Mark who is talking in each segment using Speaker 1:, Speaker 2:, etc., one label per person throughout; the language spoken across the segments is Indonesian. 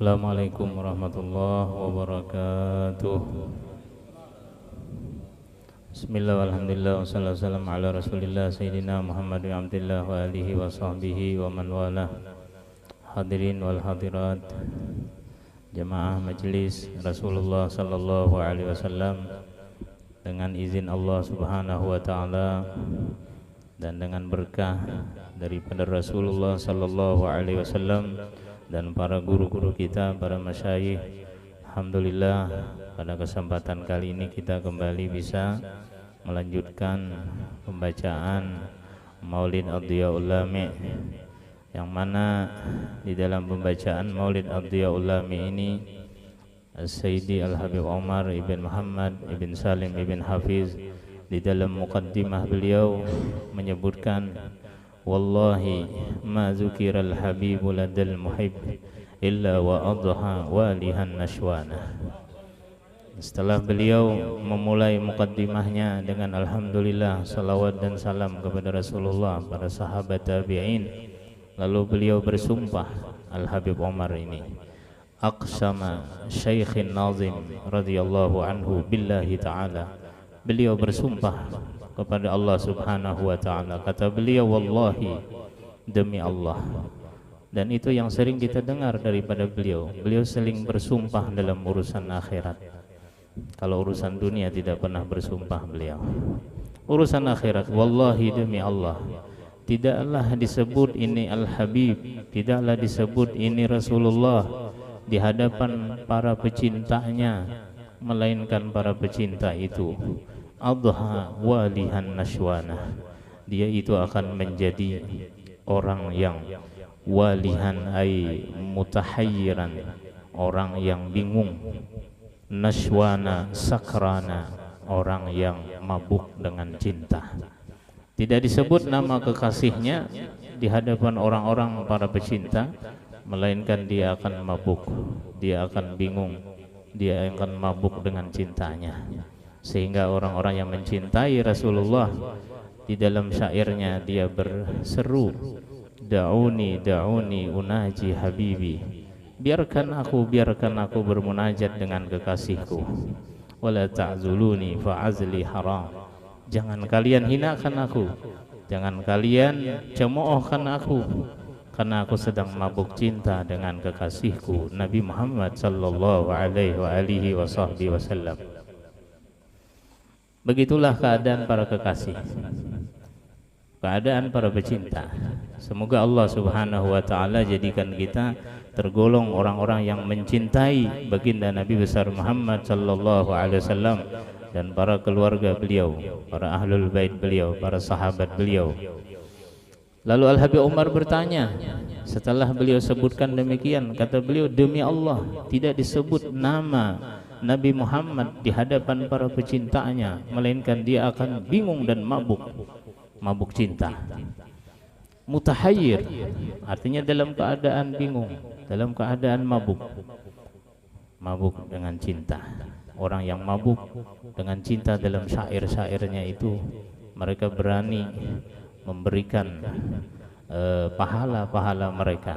Speaker 1: Assalamualaikum warahmatullahi wabarakatuh. Bismillah walhamdulillah wassalatu wassalamu ala rasulillah Sayyidina Muhammad bin Abdillah wa alihi wa sahbihi wa man walah. Hadirin wal hadirat, jamaah majelis Rasulullah sallallahu alaihi wasallam, dengan izin Allah subhanahu wa ta'ala dan dengan berkah daripada Rasulullah sallallahu alaihi wasallam dan para guru-guru kita, para masyayikh, alhamdulillah pada kesempatan kali ini kita kembali bisa melanjutkan pembacaan Maulid Ad-Diyaul Lami', yang mana di dalam pembacaan Maulid Ad-Diyaul Lami' ini Sayyidi Al-Habib Umar ibn Muhammad ibn Salim ibn Hafiz di dalam muqaddimah beliau menyebutkan, wallahi ma zukiral habibu ladal muhib illa wa adha walihan nashwana. Setelah beliau memulai muqaddimahnya dengan alhamdulillah, salawat dan salam kepada Rasulullah, para sahabat tabi'in, lalu beliau bersumpah, Al-Habib Umar ini aqsama Syekhin Nazim radhiyallahu anhu billahi ta'ala, beliau bersumpah kepada Allah subhanahu wa ta'ala, kata beliau, wallahi, demi Allah. Dan itu yang sering kita dengar daripada beliau. Beliau sering bersumpah dalam urusan akhirat. Kalau urusan dunia tidak pernah bersumpah beliau. Urusan akhirat, wallahi, demi Allah, tidaklah disebut ini Al-Habib, tidaklah disebut ini Rasulullah di hadapan para pecintanya, melainkan para pecinta itu adha walihan nashwana, dia itu akan menjadi orang yang walihan ay mutahayyiran, orang yang bingung, nashwana sakrana, orang yang mabuk dengan cinta. Tidak disebut nama kekasihnya di hadapan orang-orang para pecinta, melainkan dia akan mabuk, dia akan bingung, dia akan mabuk dengan cintanya. Sehingga orang-orang yang mencintai Rasulullah, di dalam syairnya dia berseru, da'uni da'uni unaji habibi, biarkan aku bermunajat dengan kekasihku, wala ta'zuluni fa'azli haram, jangan kalian hinakan aku, jangan kalian cemoohkan aku, karena aku sedang mabuk cinta dengan kekasihku Nabi Muhammad sallallahu alaihi wasallam. Begitulah keadaan para kekasih, keadaan para pecinta. Semoga Allah subhanahu wa ta'ala jadikan kita tergolong orang-orang yang mencintai baginda Nabi besar Muhammad sallallahu alaihi wasallam dan para keluarga beliau, para ahlul bait beliau, para sahabat beliau. Lalu Al-Habib Umar bertanya, setelah beliau sebutkan demikian, kata beliau, demi Allah, tidak disebut nama Nabi Muhammad di hadapan para pecintanya, melainkan dia akan bingung dan mabuk cinta. Mutahayyir artinya dalam keadaan bingung, dalam keadaan mabuk dengan cinta. Orang yang mabuk dengan cinta dalam syair-syairnya itu, mereka berani memberikan pahala-pahala mereka,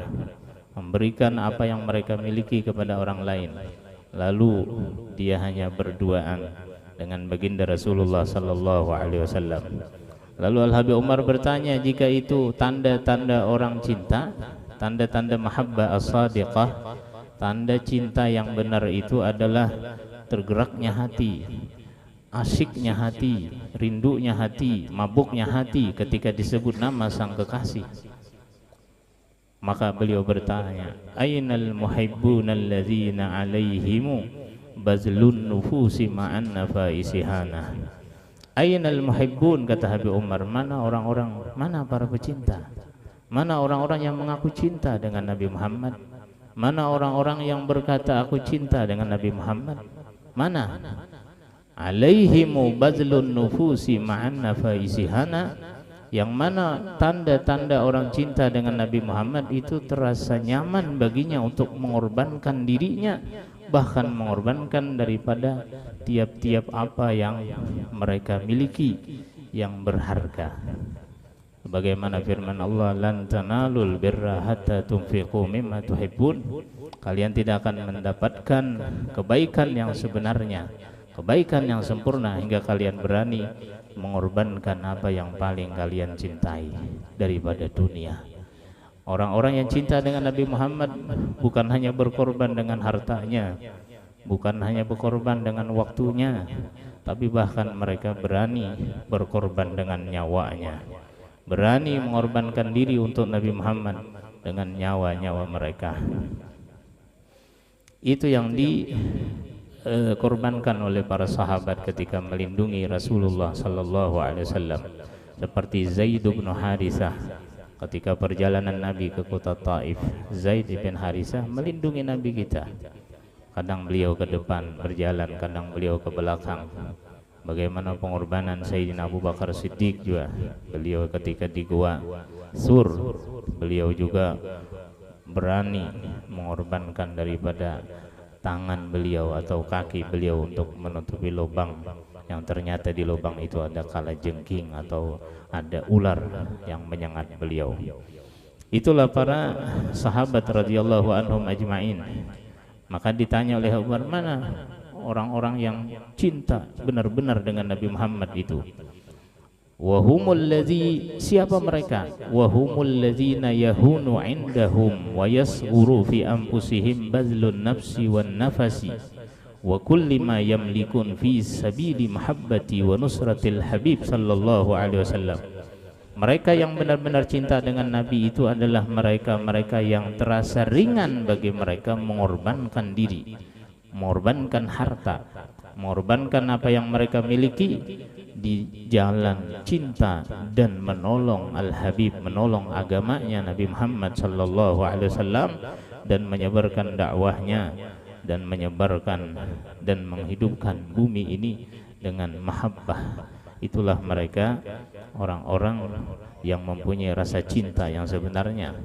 Speaker 1: memberikan apa yang mereka miliki kepada orang lain. Lalu dia hanya berduaan dengan baginda Rasulullah sallallahu alaihi wasallam. Lalu Al-Habib Umar bertanya, jika itu tanda-tanda orang cinta, tanda-tanda mahabbah as-sadiqah, tanda cinta yang benar itu adalah tergeraknya hati, asyiknya hati, rindunya hati, mabuknya hati ketika disebut nama sang kekasih. Maka beliau bertanya, ainal muhibbun alladzina alaihimu bazlun nufusi ma'an nafaisihana. Ainal muhibbun, kata Habib Umar, mana orang-orang, mana para pecinta, mana orang-orang yang mengaku cinta dengan Nabi Muhammad, mana orang-orang yang berkata aku cinta dengan Nabi Muhammad, mana? Alaihimu bazlun nufusi ma'an nafaisihana, yang mana tanda-tanda orang cinta dengan Nabi Muhammad itu terasa nyaman baginya untuk mengorbankan dirinya, bahkan mengorbankan daripada tiap-tiap apa yang mereka miliki yang berharga. Sebagaimana firman Allah, lan tanalul birra hatta tunfiqu mimma tuhibbun. Kalian tidak akan mendapatkan kebaikan yang sebenarnya, kebaikan yang sempurna, hingga kalian berani mengorbankan apa yang paling kalian cintai daripada dunia. Orang-orang yang cinta dengan Nabi Muhammad bukan hanya berkorban dengan hartanya, bukan hanya berkorban dengan waktunya, tapi bahkan mereka berani berkorban dengan nyawanya, berani mengorbankan diri untuk Nabi Muhammad dengan nyawa-nyawa mereka. Itu yang dikorbankan oleh para sahabat ketika melindungi Rasulullah sallallahu alaihi wasallam, seperti Zaid bin Harithah ketika perjalanan Nabi ke kota Taif. Zaid bin Harithah melindungi Nabi kita. Kadang beliau ke depan berjalan, kadang beliau ke belakang. Bagaimana pengorbanan Sayyidina Abu Bakar Siddiq juga. Beliau ketika di Gua Sur, beliau juga berani mengorbankan daripada tangan beliau atau kaki beliau untuk menutupi lubang yang ternyata di lubang itu ada kalajengking atau ada ular yang menyengat beliau. Itulah para sahabat radhiyallahu anhum ajma'in. Maka ditanya oleh Abu Bakar, mana orang-orang yang cinta benar-benar dengan Nabi Muhammad itu? Siapa mereka? Wahumul ladzina yahunu indahum wa yasghuru fi anfusihim bazlun nafsi wan nafasi wa kulli ma yamlikun fi sabili mahabbati wa nusratil habib sallallahu alaihi wasallam. Mereka yang benar-benar cinta dengan Nabi itu adalah mereka-mereka yang terasa ringan bagi mereka mengorbankan diri, mengorbankan harta, mengorbankan apa yang mereka miliki di jalan cinta dan menolong Al-Habib, menolong agamanya Nabi Muhammad sallallahu alaihi wasallam, dan menyebarkan dakwahnya, dan menyebarkan dan menghidupkan bumi ini dengan mahabbah. Itulah mereka, orang-orang yang mempunyai rasa cinta yang sebenarnya,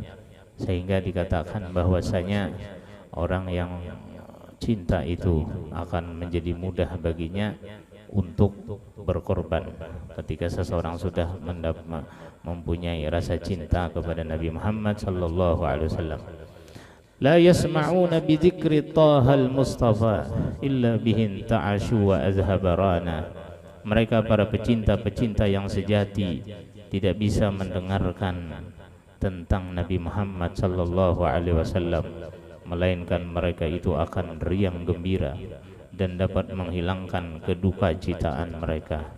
Speaker 1: sehingga dikatakan bahwasanya orang yang cinta itu akan menjadi mudah baginya untuk berkorban. Ketika seseorang sudah mempunyai rasa cinta kepada Nabi Muhammad sallallahu alaihi wasallam, la yasma'una bi dzikri Tahal Mustafa illa bihin ta'ashu wa azhabarana. Mereka para pecinta-pecinta yang sejati tidak bisa mendengarkan tentang Nabi Muhammad sallallahu alaihi wasallam, melainkan mereka itu akan riang gembira dan dapat menghilangkan keduka citaan mereka.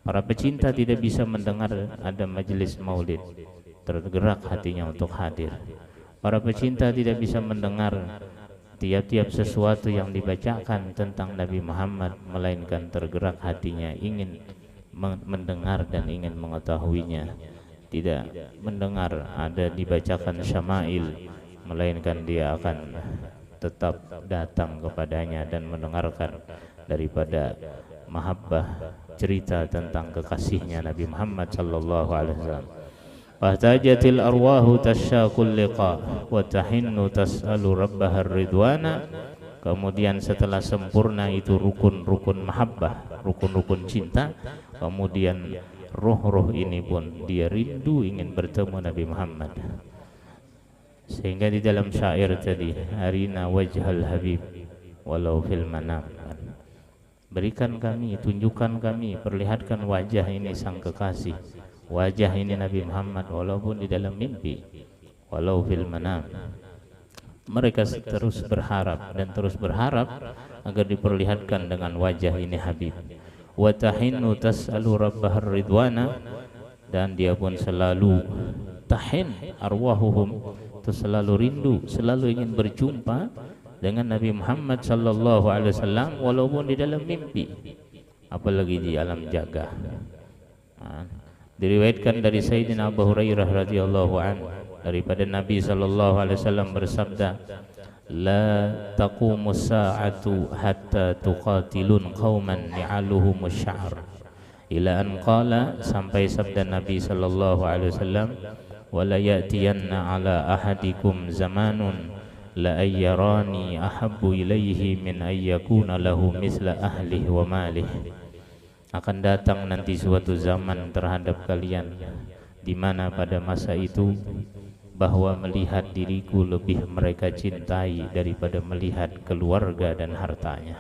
Speaker 1: Para pecinta tidak bisa mendengar ada majelis maulid, tergerak hatinya untuk hadir. Para pecinta tidak bisa mendengar tiap-tiap sesuatu yang dibacakan tentang Nabi Muhammad, melainkan tergerak hatinya ingin mendengar dan ingin mengetahuinya. Tidak mendengar ada dibacakan syama'il, melainkan dia akan tetap datang kepadanya dan mendengarkan daripada mahabbah, cerita tentang kekasihnya Nabi Muhammad sallallahu alaihi wasallam. Wahtajatil arwahu tasyaqul liqa wa tahinnu tas'alu rabbahar ridwana. Kemudian setelah sempurna itu rukun-rukun mahabbah, rukun-rukun cinta, kemudian roh-roh ini pun dia rindu ingin bertemu Nabi Muhammad. Sehingga di dalam syair tadi, arina wajhal habib walau fil manam, berikan kami, tunjukkan kami, perlihatkan wajah ini sang kekasih, wajah ini Nabi Muhammad walaupun di dalam mimpi, walau fil manam. Mereka terus berharap dan terus berharap agar diperlihatkan dengan wajah ini Habib. Wa tahinnu tas'alu rabbahar ridwana, dan dia pun selalu tahin arwahuhum, itu selalu rindu, selalu ingin berjumpa dengan Nabi Muhammad sallallahu alaihi wasallam walaupun di dalam mimpi, apalagi di alam jaga. Diriwayatkan dari Sayyidina Abu Hurairah radhiyallahu anhu daripada Nabi sallallahu alaihi wasallam bersabda, la taqumus sa'atu hatta tuqatilun qauman ni'aluhum asy-sya'r, ila an qala, sampai sabda Nabi sallallahu alaihi wasallam, wala ya'tiyanna ala ahadikum zamanun la ayyarani ahabbu ilaihi min ayyakuna lahu misla ahlihi wa malihi. Akan datang nanti suatu zaman terhadap kalian di mana pada masa itu bahwa melihat diriku lebih mereka cintai daripada melihat keluarga dan hartanya.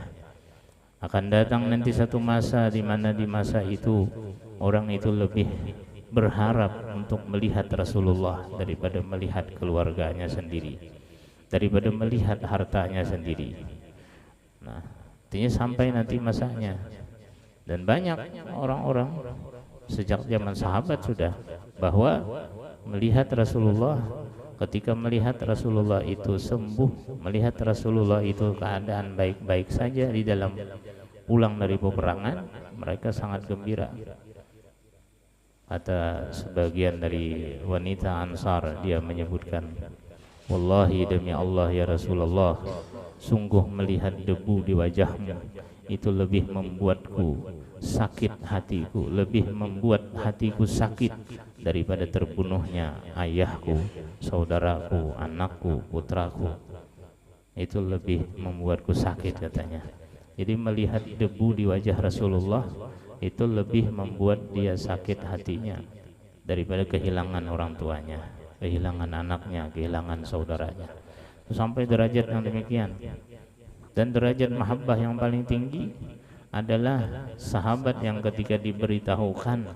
Speaker 1: Akan datang nanti satu masa di mana di masa itu orang itu lebih berharap untuk melihat Rasulullah daripada melihat keluarganya sendiri, daripada melihat hartanya sendiri. Nah, artinya sampai nanti masanya. Dan banyak orang-orang sejak zaman sahabat sudah bahwa melihat Rasulullah, ketika melihat Rasulullah itu sembuh, melihat Rasulullah itu keadaan baik-baik saja di dalam pulang dari peperangan, mereka sangat gembira. Kata sebagian dari wanita Ansar, dia menyebutkan, wallahi demi Allah ya Rasulullah, sungguh melihat debu di wajahmu itu lebih membuatku sakit hatiku, lebih membuat hatiku sakit daripada terbunuhnya ayahku, saudaraku, anakku, putraku. Itu lebih membuatku sakit katanya. Jadi melihat debu di wajah Rasulullah itu lebih membuat dia sakit hatinya daripada kehilangan orang tuanya, kehilangan anaknya, kehilangan saudaranya. Sampai derajat yang demikian. Dan derajat mahabbah yang paling tinggi adalah sahabat yang ketika diberitahukan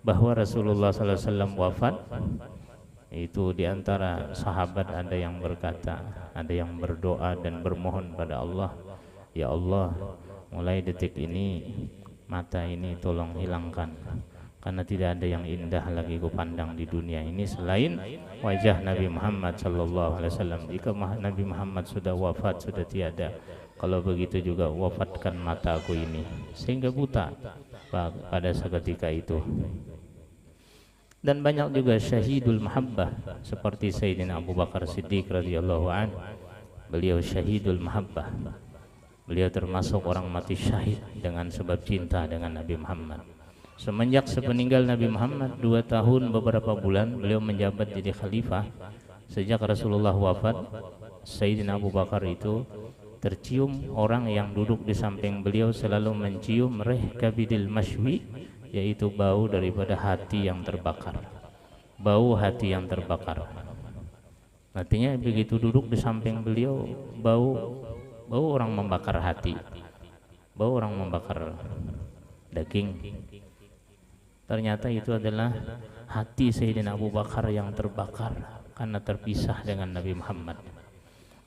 Speaker 1: bahwa Rasulullah SAW wafat, itu diantara sahabat ada yang berkata, ada yang berdoa dan bermohon pada Allah, ya Allah, mulai detik ini mata ini tolong hilangkan, karena tidak ada yang indah lagi kupandang di dunia ini selain wajah Nabi Muhammad SAW. Jika Nabi Muhammad sudah wafat, sudah tiada, kalau begitu juga wafatkan mataku ini sehingga buta pada seketika itu. Dan banyak juga syahidul mahabbah seperti Sayyidina Abu Bakar Siddiq radhiyallahu an. Beliau syahidul mahabbah. Beliau termasuk orang mati syahid dengan sebab cinta dengan Nabi Muhammad. Semenjak sepeninggal Nabi Muhammad 2 tahun beberapa bulan beliau menjabat jadi khalifah. Sejak Rasulullah wafat, Sayyidina Abu Bakar itu tercium orang yang duduk di samping beliau selalu mencium reh kabidil mashwi, yaitu bau daripada hati yang terbakar, bau hati yang terbakar. Artinya begitu duduk di samping beliau, bau orang membakar hati, bau orang membakar daging. Ternyata itu adalah hati Sayyidina Abu Bakar yang terbakar karena terpisah dengan Nabi Muhammad.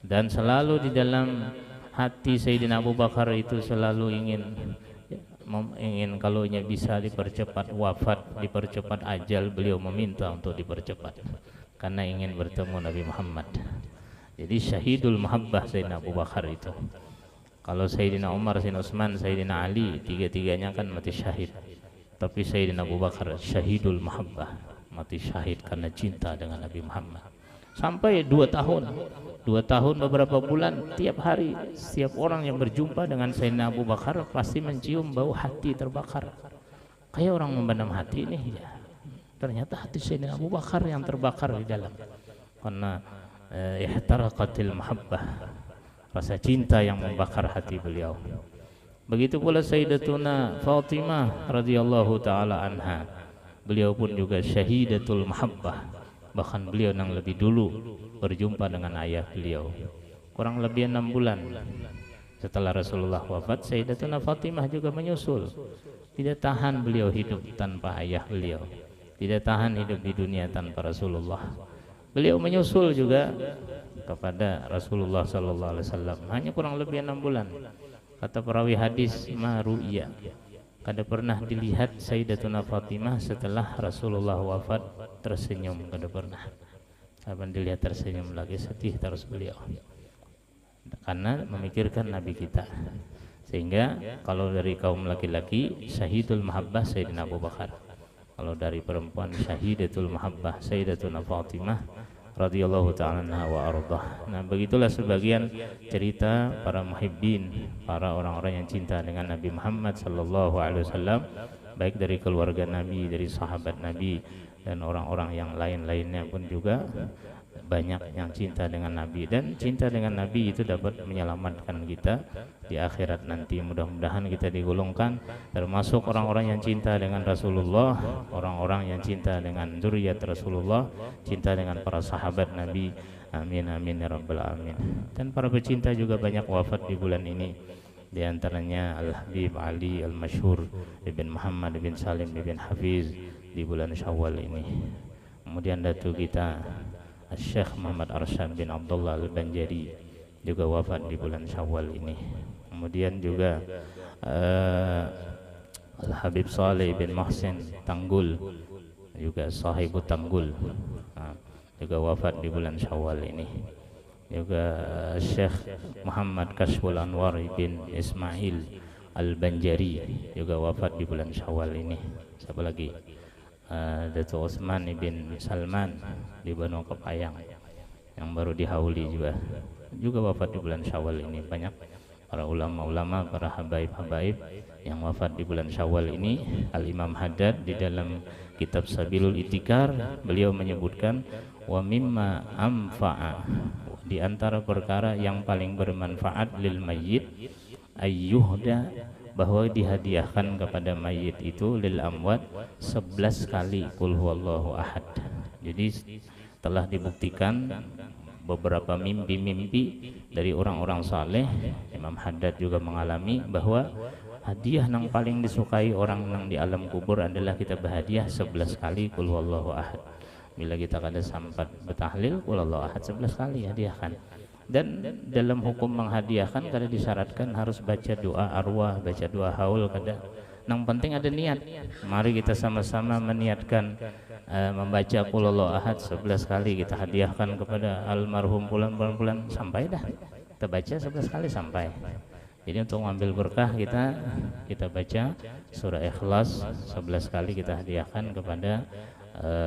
Speaker 1: Dan selalu di dalam hati Sayyidina Abu Bakar itu selalu ingin kalaunya bisa dipercepat wafat, dipercepat ajal, beliau meminta untuk dipercepat karena ingin bertemu Nabi Muhammad. Jadi syahidul mahabbah Sayyidina Abu Bakar itu. Kalau Sayyidina Umar, Sayyidina Utsman, Sayyidina Ali, tiga-tiganya kan mati syahid. Tapi Sayyidina Abu Bakar syahidul mahabbah, mati syahid karena cinta dengan Nabi Muhammad. Sampai 2 tahun beberapa bulan, tiap hari setiap orang yang berjumpa dengan Sayyidina Abu Bakar pasti mencium bau hati terbakar. Kayak orang memendam hati nih ya. Ternyata hati Sayyidina Abu Bakar yang terbakar di dalam. Karena ihtaraqatil mahabbah, rasa cinta yang membakar hati beliau. Begitu pula Sayyidatuna Fatimah radhiyallahu taala anha. Beliau pun juga syahidatul mahabbah. Bahkan beliau yang lebih dulu berjumpa dengan ayah beliau. Kurang lebih 6 bulan setelah Rasulullah wafat, Sayyidatuna Fatimah juga menyusul. Tidak tahan beliau hidup tanpa ayah beliau, tidak tahan hidup di dunia tanpa Rasulullah. Beliau menyusul juga kepada Rasulullah sallallahu alaihi wasallam. Hanya kurang lebih 6 bulan. Kata perawi hadis, maru'ya, kada pernah dilihat Sayyidatuna Fatimah setelah Rasulullah wafat tersenyum, kada pernah. Kapan dilihat tersenyum lagi, sedih terus beliau. Karena memikirkan Nabi kita. Sehingga kalau dari kaum laki-laki syahidul mahabbah Sayyidina Abu Bakar. Kalau dari perempuan syahidatul mahabbah Sayyidatuna Fatimah radhiyallahu ta'ala anha wa ardah. Nah, begitulah sebagian cerita para muhibbin, para orang-orang yang cinta dengan Nabi Muhammad sallallahu alaihi wasallam, baik dari keluarga Nabi, dari sahabat Nabi, dan orang-orang yang lain-lainnya pun juga banyak yang cinta dengan Nabi, dan cinta dengan Nabi itu dapat menyelamatkan kita di akhirat nanti. Mudah-mudahan kita digolongkan termasuk orang-orang yang cinta dengan Rasulullah, orang-orang yang cinta dengan zuriat Rasulullah, cinta dengan para sahabat Nabi. Amin amin ya rabbal alamin. Dan para pecinta juga banyak wafat di bulan ini, di antaranya Al-Habib Ali Al-Masyhur Ibn Muhammad Ibn Salim Ibn Hafiz di bulan Syawal ini. Kemudian datu kita Syekh Muhammad Arsyad bin Abdullah Al-Banjari juga wafat di bulan Syawal ini. Kemudian juga Al-Habib Saleh bin Muhsin Tanggul, juga sahibut Tanggul, juga wafat di bulan Syawal ini. Juga Syekh Muhammad Kashful Anwar bin Ismail Al-Banjari juga wafat di bulan Syawal ini. Siapa lagi? Datuk Utsman bin Salman di Banu Kepayang yang baru dihauli juga wafat di bulan Syawal ini. Banyak para ulama-ulama, para habaib-habaib yang wafat di bulan Syawal ini. Al-Imam Haddad di dalam kitab Sabilul Itikar beliau menyebutkan wa mimma anfa'a, di antara perkara yang paling bermanfaat lil mayyit ayyuhda, bahwa dihadiahkan kepada mayit itu lil amwat 11 kali qul huwallahu ahad. Jadi telah dibuktikan beberapa mimpi-mimpi dari orang-orang saleh. Imam Haddad juga mengalami bahwa hadiah yang paling disukai orang yang di alam kubur adalah kita berhadiah 11 kali qul huwallahu ahad. Bila kita kada sempat bertahlil qul huwallahu ahad 11 kali hadiahkan. Dan dalam hukum menghadiahkan kada disyaratkan harus baca doa arwah, baca doa haul, kada. Yang penting ada niat. Mari kita sama-sama meniatkan membaca qul huwallahu ahad 11 kali kita hadiahkan kepada almarhum pulan-pulan sampai dah. Kita baca 11 kali sampai. Jadi untuk mengambil berkah kita baca surah Ikhlas 11 kali kita hadiahkan kepada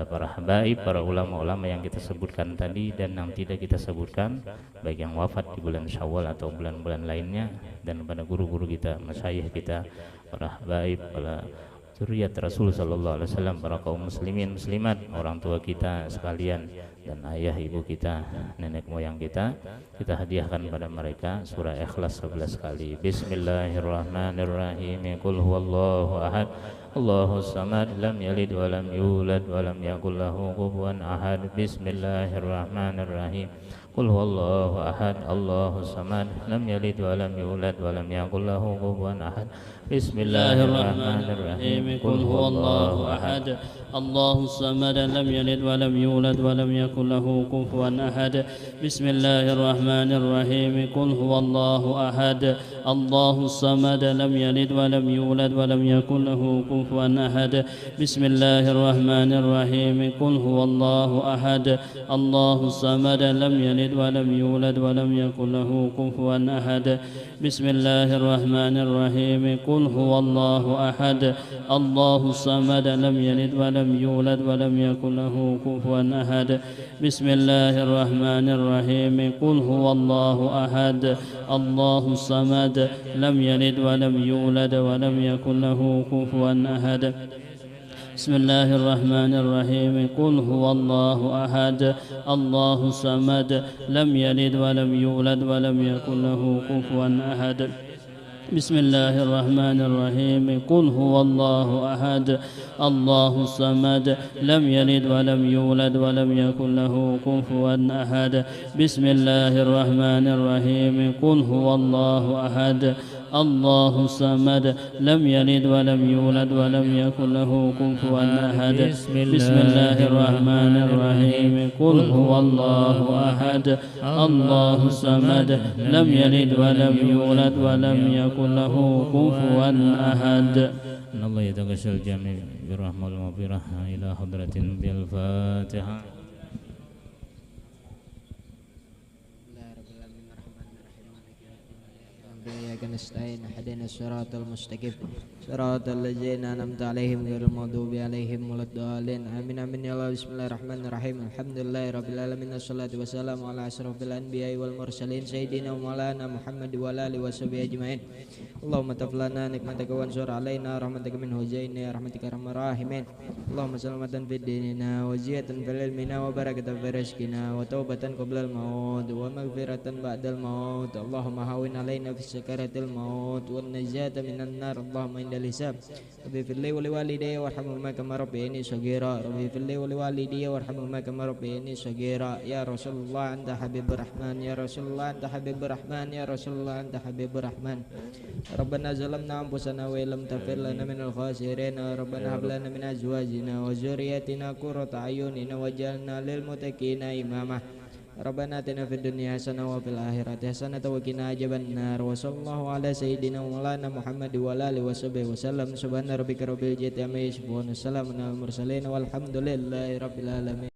Speaker 1: para habaib, para ulama-ulama yang kita sebutkan tadi dan yang tidak kita sebutkan, baik yang wafat di bulan Syawal atau bulan-bulan lainnya, dan pada guru-guru kita, masyayikh kita, para habaib, para zuriat Rasul sallallahu alaihi wasallam, para kaum muslimin muslimat, orang tua kita sekalian dan ayah ibu kita, nenek moyang kita hadiahkan pada mereka surah Ikhlas 11 kali. Bismillahirrahmanirrahim. Qul huwallahu ahad Allahus samad lam yalid wa lam yulad wa lam yakul lahu kufuwan ahad. Bismillahirrahmanirrahim. Qul huwallahu ahad Allahus samad lam yalid wa lam yulad wa lam yakul lahu kufuwan ahad. Bismillahirrahmanirrahim. Qul huwallahu ahad Allahus samad lam yalid wa lam yulad wa lam yakul lahu kufuwan ahad. Bismillahirrahmanirrahim. Qul huwallahu ahad Allahus samad lam yalid wa lam yulad wa lam yakul lahu kufuwan ahad. Bismillahirrahmanirrahim. Qul huwallahu ahad Allahus samad lam yalid wa lam yulad wa lam yakul lahu kufuwan ahad. Bismillahirrahmanirrahim. Qul huwallahu ahad Allahus samad lam yalid wa lam yulad wa lam yakul lahu kufuwan ahad. Bismillahirrahmanirrahim. Qul huwallahu ahad Allahus samad lam yalid wa lam yulad wa lam yakul lahu kufuwan ahad. Bismillahirrahmanirrahim. Qul huwallahu ahad Allahus samad lam yalid wa lam yulad wa lam yakul lahu kufuwan ahad. Bismillahirrahmanirrahim. Qul huwallahu ahad Allahus samad lam yalid wa lam yulad wa lam yakul lahu kufuwan ahad. Bismillahirrahmanirrahim. Qul huwallahu ahad Allahus samad lam yalid wa lam yulad wa lam yakul lahu kufuwan ahad. Bismillahirrahmanirrahim. Qul huwallahu ahad Allahus samad lam yalid wa lam yulad wa lam yakul lahu kufuwan ahad. Allah yataghashal jami' birahmati wa birahmah ila hadratin bil Fatihah.
Speaker 2: نعبد وإياك نستعين اهدنا الصراط المستقيم صراط الذين أنعمت عليهم غير المغضوب عليهم ولا الضالين آمين آمين يا الله. بسم الله الرحمن الرحيم الحمد لله رب العالمين والصلاة والسلام على أشرف الأنبياء والمرسلين سيدنا ومولانا محمد وعلى آله وصحبه أجمعين. اللهم تفلنا نعمتك وانصر علينا رحمتك من هجين يا رحمتك أرحم الراحمين. اللهم سلامة في ديننا وزيادة في علمنا وبركة في رزقنا وتوبة قبل الموت ومغفرة بعد الموت. اللهم هون علينا في سكرات الموت والنجاة من النار. اللهم عند الحساب ربي في الليل ولوالدي وارحمهما كما ربياني صغيرا. ربي في الليل ولوالدي وارحمهما كما ربياني صغيرا. يا رسول الله أنت حبيب الرحمن يا رسول الله أنت حبيب الرحمن يا رسول الله أنت حبيب الرحمن. ربنا ظلمنا أنفسنا وإن لم تغفر لنا من الخاسرين. ربنا هب لنا من أزواجنا وذرياتنا قرة أعين واجعلنا للمتقين إماما. ربنا آتنا في الدنيا حسنة وفي الآخرة حسنة وقنا عذاب النار. وصلى الله على سيدنا مولانا محمد وعلى آله وصحبه وسلم. سبحان ربك رب العزة عما يصفون وسلام على المرسلين والحمد لله رب العالمين.